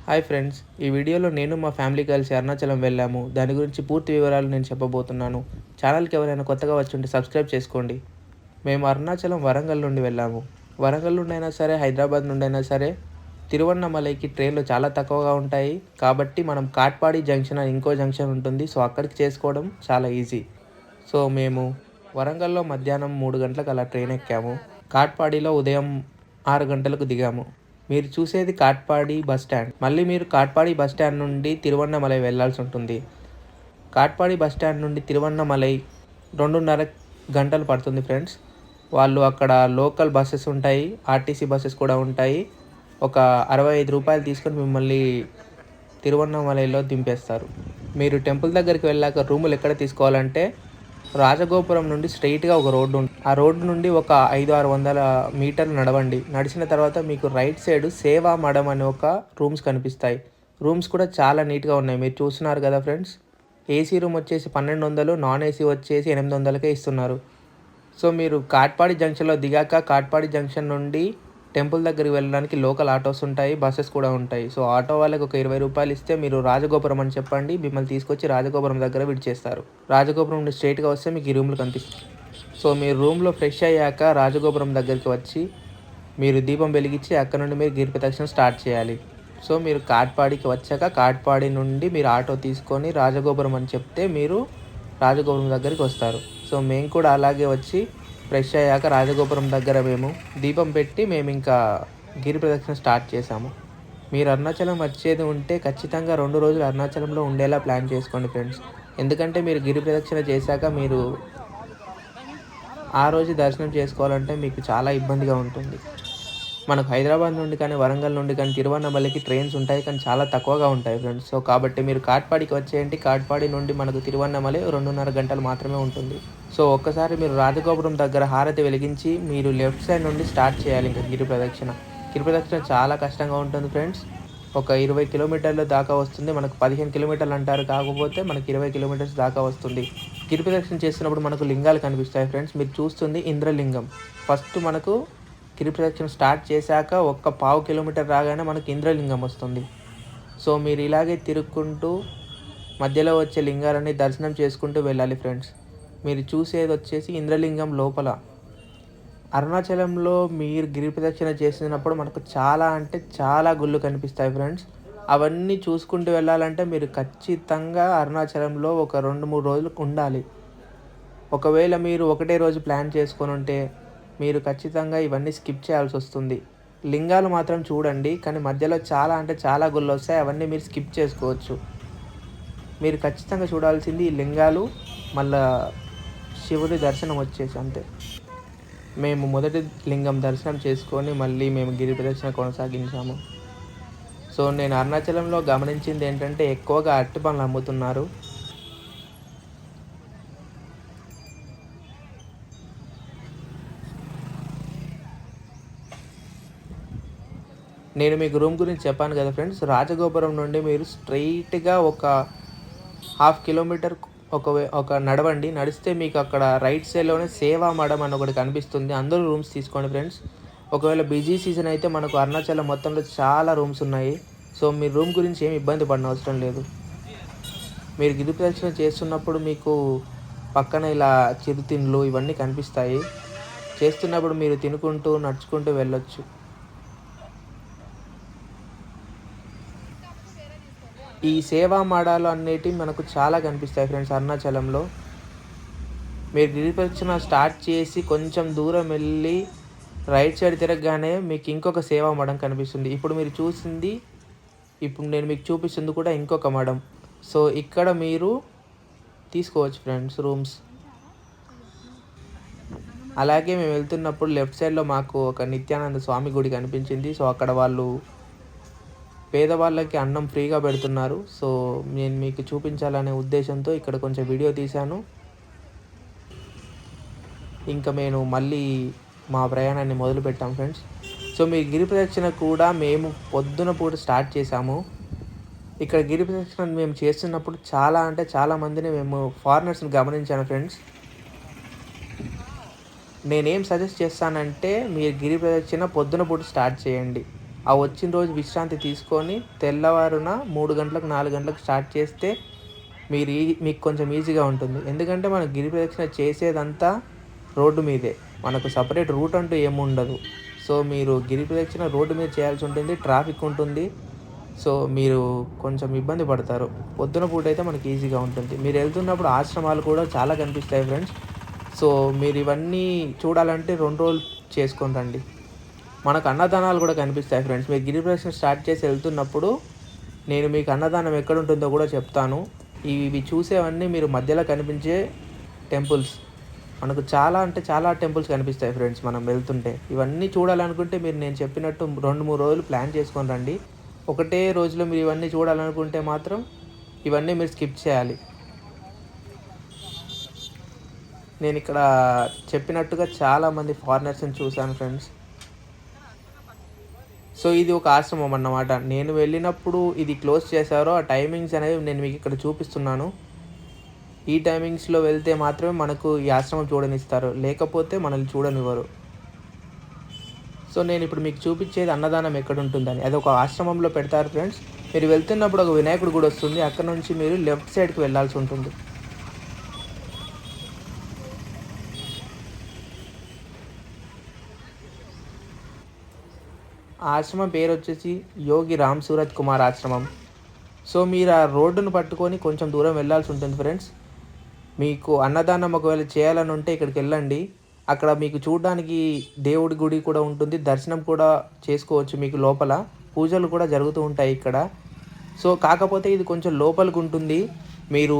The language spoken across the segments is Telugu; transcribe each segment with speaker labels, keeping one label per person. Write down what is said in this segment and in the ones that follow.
Speaker 1: హాయ్ ఫ్రెండ్స్, ఈ వీడియోలో నేను మా ఫ్యామిలీ కలిసి అరుణాచలం వెళ్ళాము. దాని గురించి పూర్తి వివరాలు నేను చెప్పబోతున్నాను. ఛానల్కి ఎవరైనా కొత్తగా వచ్చి ఉంటే సబ్స్క్రైబ్ చేసుకోండి. మేము అరుణాచలం వరంగల్ నుండి వెళ్ళాము. వరంగల్ నుండి అయినా సరే, హైదరాబాద్ నుండి అయినా సరే తిరువన్నమలైకి ట్రైన్లు చాలా తక్కువగా ఉంటాయి. కాబట్టి మనం కాట్పాడి జంక్షన్ అని ఇంకో జంక్షన్ ఉంటుంది. సో అక్కడికి చేసుకోవడం చాలా ఈజీ. సో మేము వరంగల్లో మధ్యాహ్నం 3 గంటలకు అలా ట్రైన్ ఎక్కాము. కాట్పాడిలో ఉదయం 6 గంటలకు దిగాము. మీరు చూసేది కాట్పాడి బస్ స్టాండ్. మళ్ళీ మీరు కాట్పాడి బస్ స్టాండ్ నుండి తిరువన్నమలై వెళ్ళాల్సి ఉంటుంది. కాట్పాడి బస్ స్టాండ్ నుండి తిరువన్నమలై 2.5 గంటలు పడుతుంది ఫ్రెండ్స్. వాళ్ళు అక్కడ లోకల్ బస్సెస్ ఉంటాయి, ఆర్టీసీ బస్సెస్ కూడా ఉంటాయి. ఒక 65 రూపాయలు తీసుకొని మిమ్మల్ని తిరువన్నమలైలో దింపేస్తారు. మీరు టెంపుల్ దగ్గరికి వెళ్ళాక రూములు ఎక్కడ తీసుకోవాలంటే రాజగోపురం నుండి స్ట్రైట్గా ఒక రోడ్డు ఉంటుంది. ఆ రోడ్డు నుండి ఒక 500-600 మీటర్లు నడవండి. నడిచిన తర్వాత మీకు రైట్ సైడ్ సేవా మడం అనే ఒక రూమ్స్ కనిపిస్తాయి. రూమ్స్ కూడా చాలా నీట్గా ఉన్నాయి. మీరు చూస్తున్నారు కదా ఫ్రెండ్స్. ఏసీ రూమ్ వచ్చేసి 1200, నాన్ ఏసీ వచ్చేసి 800కే ఇస్తున్నారు. సో మీరు కాట్పాడి జంక్షన్లో దిగాక కాట్పాడి జంక్షన్ నుండి టెంపుల్ దగ్గరికి వెళ్ళడానికి లోకల్ ఆటోస్ ఉంటాయి, బస్సెస్ కూడా ఉంటాయి. సో ఆటో వాళ్ళకి ఒక 20 రూపాయలు ఇస్తే మీరు రాజగోపురం అని చెప్పండి, మిమ్మల్ని తీసుకొచ్చి రాజగోపురం దగ్గర విడిచేస్తారు. రాజగోపురం నుండి స్ట్రైట్గా వస్తే మీకు ఈ రూమ్లు కనిపిస్తాయి. సో మీరు రూమ్లో ఫ్రెష్ అయ్యాక రాజగోపురం దగ్గరికి వచ్చి మీరు దీపం వెలిగించి అక్కడ నుండి మీరు గిరి ప్రదక్షిణ స్టార్ట్ చేయాలి. సో మీరు కాట్పాడికి వచ్చాక కాట్పాడి నుండి మీరు ఆటో తీసుకొని రాజగోపురం అని చెప్తే మీరు రాజగోపురం దగ్గరికి వస్తారు. సో మేము కూడా అలాగే వచ్చి ఫ్రెష్ అయ్యాక రాజగోపురం దగ్గర మేము దీపం పెట్టి మేము ఇంకా గిరి ప్రదక్షిణ స్టార్ట్ చేసాము. మీరు అరుణాచలం వచ్చేది ఉంటే ఖచ్చితంగా 2 రోజులు అరుణాచలంలో ఉండేలా ప్లాన్ చేసుకోండి ఫ్రెండ్స్. ఎందుకంటే మీరు గిరి ప్రదక్షిణ చేశాక మీరు ఆ రోజు దర్శనం చేసుకోవాలంటే మీకు చాలా ఇబ్బందిగా ఉంటుంది. మనకు హైదరాబాద్ నుండి కానీ, వరంగల్ నుండి కానీ తిరువన్నమలైకి ట్రైన్స్ ఉంటాయి, కానీ చాలా తక్కువగా ఉంటాయి ఫ్రెండ్స్. సో కాబట్టి మీరు కాట్పాడికి వచ్చేయండి. కాట్పాడి నుండి మనకు తిరువన్నమలై 2.5 గంటలు మాత్రమే ఉంటుంది. సో ఒక్కసారి మీరు రాజగోపురం దగ్గర హారతి వెలిగించి మీరు లెఫ్ట్ సైడ్ నుండి స్టార్ట్ చేయాలి ఇంకా గిరి ప్రదక్షిణ. గిరి ప్రదక్షిణ చాలా కష్టంగా ఉంటుంది ఫ్రెండ్స్. ఒక 20 కిలోమీటర్ల దాకా వస్తుంది. మనకు 15 కిలోమీటర్లు అంటారు, కాకపోతే మనకి 20 కిలోమీటర్స్ దాకా వస్తుంది. గిరి ప్రదక్షిణ చేస్తున్నప్పుడు మనకు లింగాలు కనిపిస్తాయి ఫ్రెండ్స్. మీరు చూస్తుంది ఇంద్రలింగం. ఫస్ట్ మనకు గిరి ప్రదక్షిణ స్టార్ట్ చేశాక ఒక 1/2 కిలోమీటర్ రాగానే మనకి ఇంద్రలింగం వస్తుంది. సో మీరు ఇలాగే తిరుక్కుంటూ మధ్యలో వచ్చే లింగాలన్నీ దర్శనం చేసుకుంటూ వెళ్ళాలి ఫ్రెండ్స్. మీరు చూసేది వచ్చేసి ఇంద్రలింగం లోపల. అరుణాచలంలో మీరు గిరి ప్రదక్షిణ చేసినప్పుడు మనకు చాలా అంటే చాలా గుళ్ళు కనిపిస్తాయి ఫ్రెండ్స్. అవన్నీ చూసుకుంటూ వెళ్ళాలంటే మీరు ఖచ్చితంగా అరుణాచలంలో ఒక 2-3 రోజులు ఉండాలి. ఒకవేళ మీరు ఒకటే రోజు ప్లాన్ చేసుకొని ఉంటే మీరు ఖచ్చితంగా ఇవన్నీ స్కిప్ చేయాల్సి వస్తుంది. లింగాలు మాత్రం చూడండి, కానీ మధ్యలో చాలా అంటే చాలా గుళ్ళు వస్తాయి, అవన్నీ మీరు స్కిప్ చేసుకోవచ్చు. మీరు ఖచ్చితంగా చూడాల్సింది ఈ లింగాలు, మళ్ళా శివుడి దర్శనం వచ్చేసి అంతే. మేము మొదటి లింగం దర్శనం చేసుకొని మళ్ళీ మేము గిరి ప్రదక్షిణ కొనసాగించాము. సో నేను అరుణాచలంలో గమనించింది ఏంటంటే ఎక్కువగా అరటి పండ్లు అమ్ముతున్నారు. నేను మీకు రూమ్ గురించి చెప్పాను కదా ఫ్రెండ్స్. రాజగోపురం నుండి మీరు స్ట్రైట్గా ఒక 1/2 కిలోమీటర్ ఒక నడవండి. నడిస్తే మీకు అక్కడ రైట్ సైడ్లోనే సేవా మడం అని ఒకటి కనిపిస్తుంది. అందరూ రూమ్స్ తీసుకోండి ఫ్రెండ్స్. ఒకవేళ బిజీ సీజన్ అయితే మనకు అరుణాచలం మొత్తంలో చాలా రూమ్స్ ఉన్నాయి. సో మీరు రూమ్ గురించి ఏమి ఇబ్బంది పడిన అవసరం లేదు. మీరు గిరి ప్రదక్షిణ చేస్తున్నప్పుడు మీకు పక్కన ఇలా చిరుతిండ్లు ఇవన్నీ కనిపిస్తాయి. చేస్తున్నప్పుడు మీరు తినుకుంటూ నడుచుకుంటూ వెళ్ళొచ్చు. ఈ సేవా మాడాలు అనేటివి మనకు చాలా కనిపిస్తాయి ఫ్రెండ్స్ అరుణాచలంలో. మీరు గిరి ప్రదక్షిణ స్టార్ట్ చేసి కొంచెం దూరం వెళ్ళి రైట్ సైడ్ తిరగగానే మీకు ఇంకొక సేవా మడం కనిపిస్తుంది. ఇప్పుడు నేను మీకు చూపిస్తుంది కూడా ఇంకొక మడం. సో ఇక్కడ మీరు తీసుకోవచ్చు ఫ్రెండ్స్ రూమ్స్. అలాగే మేము వెళ్తున్నప్పుడు లెఫ్ట్ సైడ్లో మాకు ఒక నిత్యానంద స్వామి గుడి కనిపించింది. సో అక్కడ వాళ్ళు పేదవాళ్ళకి అన్నం ఫ్రీగా పెడుతున్నారు. సో నేను మీకు చూపించాలనే ఉద్దేశంతో ఇక్కడ కొంచెం వీడియో తీశాను. ఇంకా మేము మళ్ళీ మా ప్రయాణాన్ని మొదలుపెట్టాం ఫ్రెండ్స్. సో మీ గిరి ప్రదక్షిణ కూడా మేము పొద్దున పూట స్టార్ట్ చేశాము. ఇక్కడ గిరి ప్రదక్షిణ మేము చేస్తున్నప్పుడు చాలా అంటే చాలా మందిని మేము ఫారినర్స్ని గమనించాను ఫ్రెండ్స్. నేనేం సజెస్ట్ చేస్తానంటే మీరు గిరి ప్రదక్షిణ పొద్దున పూట స్టార్ట్ చేయండి. ఆ వచ్చిన రోజు విశ్రాంతి తీసుకొని తెల్లవారున 3 గంటలకు 4 గంటలకు స్టార్ట్ చేస్తే మీకు కొంచెం ఈజీగా ఉంటుంది. ఎందుకంటే మనం గిరి ప్రదక్షిణ చేసేదంతా రోడ్డు మీదే. మనకు సెపరేట్ రూట్ అంటూ ఏముండదు. సో, మీరు గిరి ప్రదక్షిణ రోడ్డు మీద చేయాల్సి ఉంటుంది. ట్రాఫిక్ ఉంటుంది. సో, మీరు కొంచెం ఇబ్బంది పడతారు. పొద్దున పూటైతే మనకి ఈజీగా ఉంటుంది. మీరు వెళ్తున్నప్పుడు ఆశ్రమాలు కూడా చాలా కనిపిస్తాయి ఫ్రెండ్స్. సో, మీరు ఇవన్నీ చూడాలంటే 2 రోజులు చేసుకొని రండి. మనకు అన్నదానాలు కూడా కనిపిస్తాయి ఫ్రెండ్స్. మీరు గిరి ప్రదక్షిణ స్టార్ట్ చేసి వెళ్తున్నప్పుడు నేను మీకు అన్నదానం ఎక్కడుంటుందో కూడా చెప్తాను. ఇవి చూసేవన్నీ మీరు మధ్యలో కనిపించే టెంపుల్స్. మనకు చాలా అంటే చాలా టెంపుల్స్ కనిపిస్తాయి ఫ్రెండ్స్ మనం వెళ్తుంటే. ఇవన్నీ చూడాలనుకుంటే మీరు నేను చెప్పినట్టు 2, 3 రోజులు ప్లాన్ చేసుకొని రండి. ఒకటే రోజులో మీరు ఇవన్నీ చూడాలనుకుంటే మాత్రం ఇవన్నీ మీరు స్కిప్ చేయాలి. నేను ఇక్కడ చెప్పినట్టుగా చాలామంది ఫారినర్స్‌ని చూశాను ఫ్రెండ్స్. సో, ఇది ఒక ఆశ్రమం అన్నమాట. నేను వెళ్ళినప్పుడు ఇది క్లోజ్ చేశారో ఆ టైమింగ్స్ అనేవి నేను మీకు ఇక్కడ చూపిస్తున్నాను. ఈ టైమింగ్స్‌లో వెళ్తే మాత్రమే మనకు ఈ ఆశ్రమం చూడనిస్తారు. లేకపోతే మనల్ని చూడనివ్వరు. సో, నేనిప్పుడు మీకు చూపిచ్చేది అన్నదానం ఎక్కడుంటుందని. అదొక ఆశ్రమంలో పెడతారు ఫ్రెండ్స్. మీరు వెళ్తున్నప్పుడు ఒక వినాయకుడి గుడొస్తుంది. అక్కడి నుంచి మీరు లెఫ్ట్ సైడ్‌కి వెళ్ళాల్సి ఉంటుంది. ఆ ఆశ్రమం పేరొచ్చేసి యోగి రామ్ సూరత్ కుమార్ ఆశ్రమం. సో, మీరు ఆ రోడ్డును పట్టుకొని కొంచెం దూరం వెళ్ళాల్సి ఉంటుంది ఫ్రెండ్స్. మీకు అన్నదానం ఒకవేళ చేయాలని ఉంటే ఇక్కడికెళ్ళండి. అక్కడ మీకు చూడ్డానికి దేవుడి గుడి కూడా ఉంటుంది. దర్శనం కూడా చేసుకోవచ్చు మీకు లోపల. పూజలు కూడా జరుగుతూ ఉంటాయి ఇక్కడ. సో, కాకపోతే ఇది కొంచెం లోపలికుంటుంది. మీరు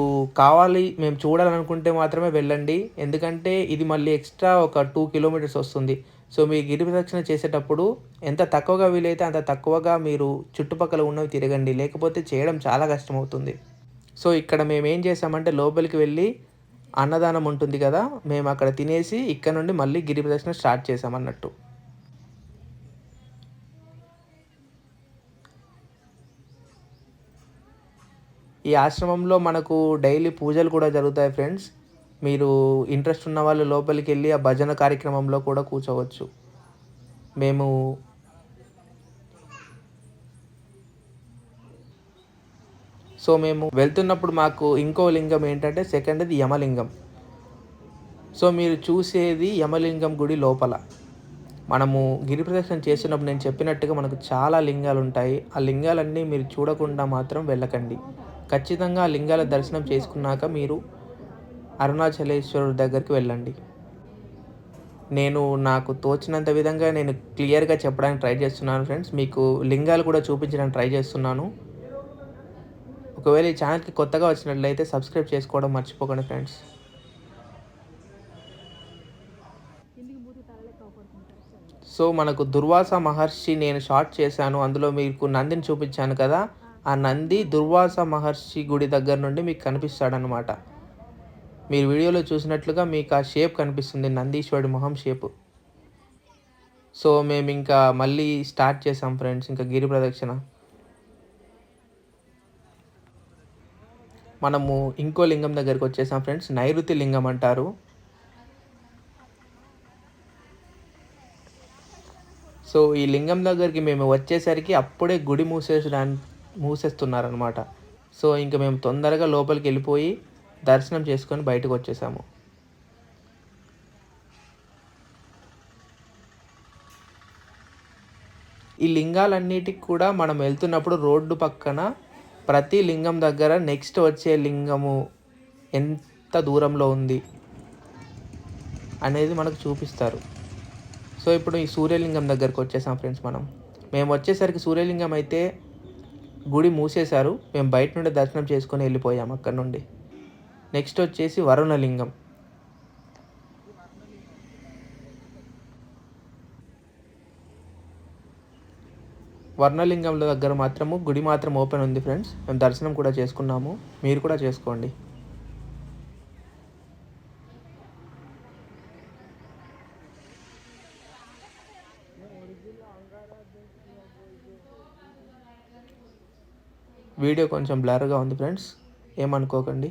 Speaker 1: మేము చూడాలనుకుంటే మాత్రమే వెళ్ళండి. ఎందుకంటే ఇది మళ్ళీ ఎక్స్‌ట్రా ఒక 2 కిలోమీటర్స్ వస్తుంది. సో, మీ గిరి ప్రదక్షిణ చేసేటప్పుడు ఎంత తక్కువగా వీలైతే అంత తక్కువగా మీరు చుట్టుపక్కల ఉన్నవి తిరగండి. లేకపోతే చేయడం చాలా కష్టమవుతుంది. సో, ఇక్కడ మేమేం చేసామంటే లోపలికి వెళ్ళి అన్నదానం ఉంటుంది కదా! మేమక్కడ తినేసి ఇక్కడ నుండి మళ్ళీ గిరి ప్రదక్షిణ స్టార్ట్ చేశామన్నట్టు. ఈ ఆశ్రమంలో మనకు డైలీ పూజలు కూడా జరుగుతాయి ఫ్రెండ్స్. మీరు ఇంట్రెస్ట్ ఉన్న వాళ్ళు లోపలికెళ్ళి ఆ భజన కార్యక్రమంలో కూడా కూర్చోవచ్చు. మేము మేము వెళ్తున్నప్పుడు మాకు ఇంకో లింగం ఏంటంటే సెకండ్‌ది యమలింగం. సో, మీరు చూసేది యమలింగం గుడి లోపల. మనము గిరి ప్రదక్షిణ చేస్తున్నప్పుడు నేను చెప్పినట్టుగా మనకు చాలా లింగాలుంటాయి. ఆ లింగాలన్నీ మీరు చూడకుండా మాత్రం వెళ్ళకండి. ఖచ్చితంగా ఆ లింగాల దర్శనం చేసుకున్నాక మీరు అరుణాచలేశ్వరుడి దగ్గరికి వెళ్ళండి. నాకు తోచినంత విధంగా నేను క్లియర్‌గా చెప్పడానికి ట్రై చేస్తున్నాను ఫ్రెండ్స్. మీకు లింగాలు కూడా చూపించడానికి ట్రై చేస్తున్నాను. ఒకవేళ ఈ ఛానల్‌కి కొత్తగా వచ్చినట్లయితే సబ్స్క్రైబ్ చేసుకోవడం మర్చిపోకండి ఫ్రెండ్స్. సో, మనకు దుర్వాస మహర్షి నేను షార్ట్ చేశాను. అందులో మీకు నందిని చూపించాను కదా! ఆ నంది దుర్వాస మహర్షి గుడి దగ్గర నుండి మీకు కనిపిస్తాడనమాట. మీరు వీడియోలో చూసినట్లుగా మీకు ఆ షేప్ కనిపిస్తుంది. నందీశ్వరుడి మొహం షేపు. సో, మేమింకా మళ్ళీ స్టార్ట్ చేసాం ఫ్రెండ్స్ ఇంకా గిరి ప్రదక్షిణ. మనము ఇంకో లింగం దగ్గరికొచ్చేసాం ఫ్రెండ్స్. నైరుతి లింగం అంటారు. సో, ఈ లింగం దగ్గరికి మేము వచ్చేసరికి అప్పుడే గుడి మూసేస్తున్నారనమాట. సో, ఇంక మేము తొందరగా లోపలికెళ్ళిపోయి దర్శనం చేసుకొని బయటకొచ్చేసాము. ఈ లింగాలన్నిటికి కూడా మనం వెళ్తున్నప్పుడు రోడ్డు పక్కన ప్రతి లింగం దగ్గర నెక్స్ట్ వచ్చే లింగము ఎంత దూరంలో ఉంది అనేది మనకు చూపిస్తారు. సో, ఇప్పుడు ఈ సూర్యలింగం దగ్గరకొచ్చేసాం ఫ్రెండ్స్ మనం. మేము వచ్చేసరికి సూర్యలింగం అయితే గుడి మూసేశారు. మేము బయట నుండి దర్శనం చేసుకొని వెళ్ళిపోయాము అక్కడి నుండి. నెక్స్ట్ వచ్చేసి వరుణలింగం. వర్ణలింగంల దగ్గర మాత్రము గుడి మాత్రం ఓపెన్ ఉంది ఫ్రెండ్స్. మేము దర్శనం కూడా చేసుకున్నాము. మీరు కూడా చేసుకోండి. వీడియో కొంచెం బ్లర్‌గా ఉంది ఫ్రెండ్స్. ఏమనుకోకండి.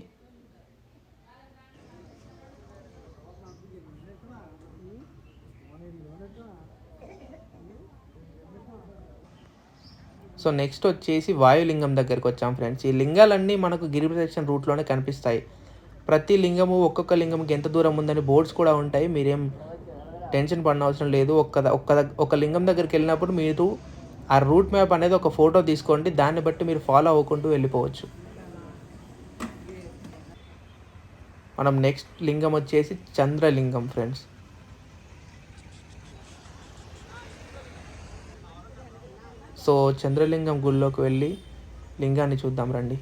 Speaker 1: సో నెక్స్ట్ వచ్చేసి వాయులింగం దగ్గరికి వచ్చాం ఫ్రెండ్స్. ఈ లింగాలన్నీ మనకు గిరి ప్రదక్షిణ రూట్లోనే కనిపిస్తాయి. ప్రతి లింగము ఒక్కొక్క లింగంకి ఎంత దూరం ఉందని బోర్డ్స్ కూడా ఉంటాయి. మీరేం టెన్షన్ పడిన అవసరం లేదు. ఒక లింగం దగ్గరికి వెళ్ళినప్పుడు మీరు ఆ రూట్ మ్యాప్ అనేది ఒక ఫోటో తీసుకోండి. దాన్ని బట్టి మీరు ఫాలో అవ్వకుంటూ వెళ్ళిపోవచ్చు. మనం నెక్స్ట్ లింగం వచ్చేసి చంద్రలింగం ఫ్రెండ్స్. సో చంద్రలింగం గుళ్ళోకి వెళ్ళి లింగాన్ని చూద్దాం రండి.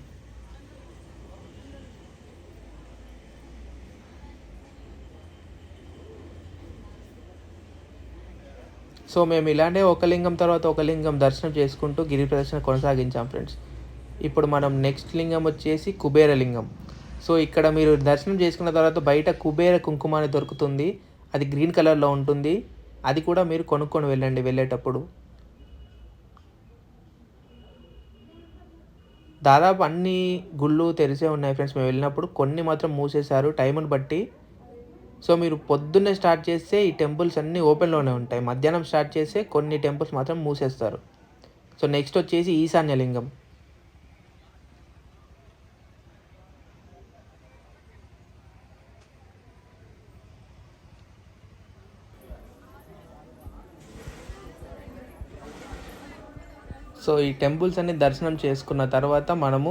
Speaker 1: సో మేము ఇలాంటి ఒక లింగం తర్వాత ఒక లింగం దర్శనం చేసుకుంటూ గిరి ప్రదక్షిణ కొనసాగించాం ఫ్రెండ్స్. ఇప్పుడు మనం నెక్స్ట్ లింగం వచ్చేసి కుబేరలింగం. సో ఇక్కడ మీరు దర్శనం చేసుకున్న తర్వాత బయట కుబేర కుంకుమ అని దొరుకుతుంది. అది గ్రీన్ కలర్లో ఉంటుంది. అది కూడా మీరు కొనుక్కొని వెళ్ళండి వెళ్ళేటప్పుడు. దాదాపు అన్ని గుళ్ళు తెరిసే ఉన్నాయి ఫ్రెండ్స్. మేము వెళ్ళినప్పుడు కొన్ని మాత్రం మూసేశారు టైంని బట్టి. సో మీరు పొద్దున్నే స్టార్ట్ చేస్తే ఈ టెంపుల్స్ అన్నీ ఓపెన్లోనే ఉంటాయి. మధ్యాహ్నం స్టార్ట్ చేస్తే కొన్ని టెంపుల్స్ మాత్రం మూసేస్తారు. సో నెక్స్ట్ వచ్చేసి ఈశాన్యలింగం. సో ఈ టెంపుల్స్ అన్ని దర్శనం చేసుకున్న తర్వాత మనము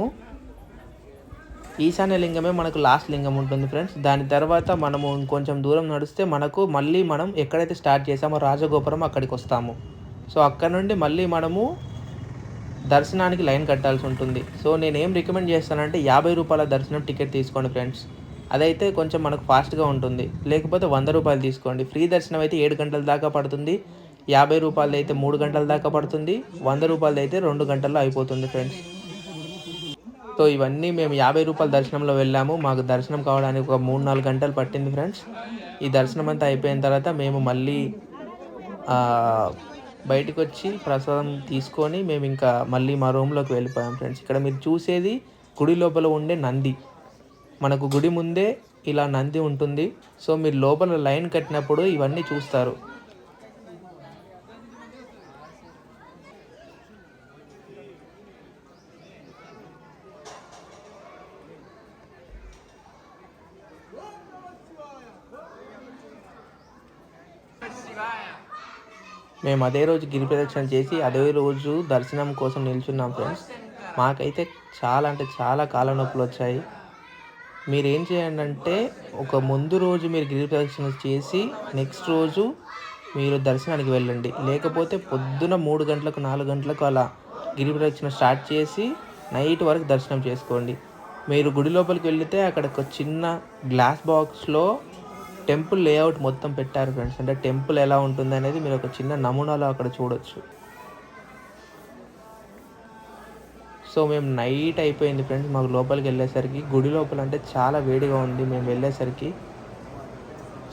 Speaker 1: ఈశాన్యలింగమే మనకు లాస్ట్ లింగం ఉంటుంది ఫ్రెండ్స్. దాని తర్వాత మనము ఇంకొంచెం దూరం నడిస్తే మళ్ళీ మనం ఎక్కడైతే స్టార్ట్ చేసామో రాజగోపురం అక్కడికి వస్తాము. సో అక్కడ నుండి మళ్ళీ మనము దర్శనానికి లైన్ కట్టాల్సి ఉంటుంది. సో నేనేం రికమెండ్ చేస్తానంటే 50 రూపాయల దర్శనం టికెట్ తీసుకోండి ఫ్రెండ్స్. అదైతే కొంచెం మనకు ఫాస్ట్గా ఉంటుంది. లేకపోతే 100 రూపాయలు తీసుకోండి. ఫ్రీ దర్శనం అయితే 7 గంటల దాకా పడుతుంది. 50 రూపాయలు అయితే 3 గంటల దాకా పడుతుంది. 100 రూపాయలు అయితే 2 గంటల్లో అయిపోతుంది ఫ్రెండ్స్. సో ఇవన్నీ మేము 50 రూపాయల దర్శనంలో వెళ్ళాము. మాకు దర్శనం కావడానికి ఒక 3-4 గంటలు పట్టింది ఫ్రెండ్స్. ఈ దర్శనం అంతా అయిపోయిన తర్వాత మేము మళ్ళీ బయటకు వచ్చి ప్రసాదం తీసుకొని మేము ఇంకా మళ్ళీ మా రూమ్లోకి వెళ్ళిపోయాం ఫ్రెండ్స్. ఇక్కడ మీరు చూసేది గుడి లోపల ఉండే నంది. మనకు గుడి ముందే ఇలా నంది ఉంటుంది. సో మీరు లోపల లైన్ కట్టినప్పుడు ఇవన్నీ చూస్తారు. మేము అదే రోజు గిరి ప్రదక్షిణ చేసి అదే రోజు దర్శనం కోసం నిల్చున్నాం ఫ్రెండ్స్. మాకైతే చాలా అంటే చాలా కాళ్ళ నొప్పులు వచ్చాయి. మీరు ఏం చేయండి అంటే ఒక ముందు రోజు మీరు గిరి ప్రదక్షిణ చేసి నెక్స్ట్ రోజు మీరు దర్శనానికి వెళ్ళండి. లేకపోతే పొద్దున 3 గంటలకు 4 గంటలకు అలా గిరి ప్రదక్షిణ స్టార్ట్ చేసి నైట్ వరకు దర్శనం చేసుకోండి. మీరు గుడి లోపలికి వెళితే అక్కడ ఒక చిన్న గ్లాస్ బాక్స్లో టెంపుల్ లేఅవుట్ మొత్తం పెట్టారు ఫ్రెండ్స్. అంటే టెంపుల్ ఎలా ఉంటుంది అనేది మీరు ఒక చిన్న నమూనాలో అక్కడ చూడొచ్చు. సో మేము నైట్ అయిపోయింది ఫ్రెండ్స్ మాకు లోపలికి వెళ్ళేసరికి. గుడి లోపల అంటే చాలా వేడిగా ఉంది మేము వెళ్ళేసరికి.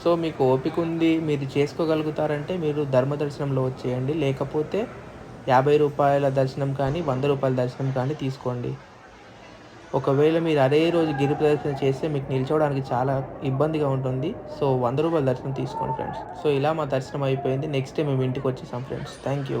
Speaker 1: సో మీకు ఓపిక ఉంది మీరు చేసుకోగలుగుతారంటే మీరు ధర్మ దర్శనంలో వచ్చేయండి. లేకపోతే 50 రూపాయల దర్శనం కానీ 100 రూపాయల దర్శనం కానీ తీసుకోండి. ఒకవేళ మీరు అదే రోజు గిరి ప్రదక్షిణ చేస్తే మీకు నిల్చోవడానికి చాలా ఇబ్బందిగా ఉంటుంది. సో 100 రూపాయల దర్శనం తీసుకోండి ఫ్రెండ్స్. సో ఇలా మా దర్శనం అయిపోయింది. నెక్స్ట్ డే మేము ఇంటికి వచ్చేసాం ఫ్రెండ్స్. Thank you.